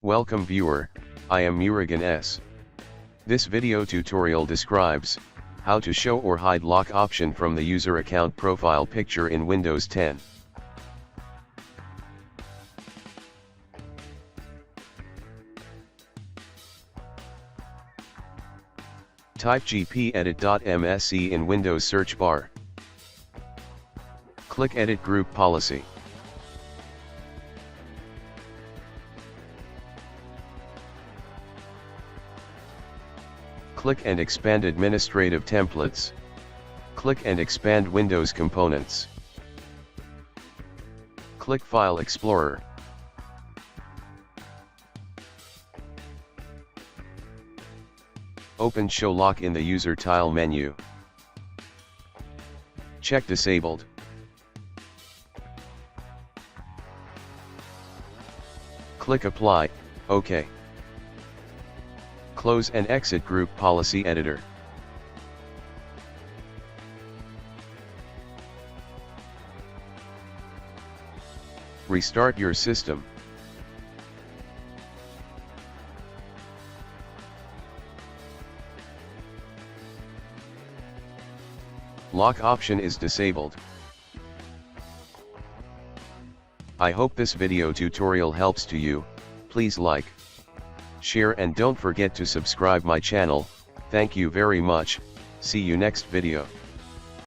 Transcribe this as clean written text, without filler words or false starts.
Welcome viewer, I am Murugan S. This video tutorial describes how to show or hide lock option from the user account profile picture in Windows 10. Type gpedit.msc in Windows search bar. Click Edit Group Policy. Click and expand Administrative Templates. Click and expand Windows Components. Click File Explorer. Open Show Lock in the User Tile menu. Check Disabled. Click Apply, OK. Close and exit Group Policy Editor. Restart your system. Lock option is disabled. I hope this video tutorial helps to you. Please like, share and don't forget to subscribe my channel. Thank you very much. See you next video.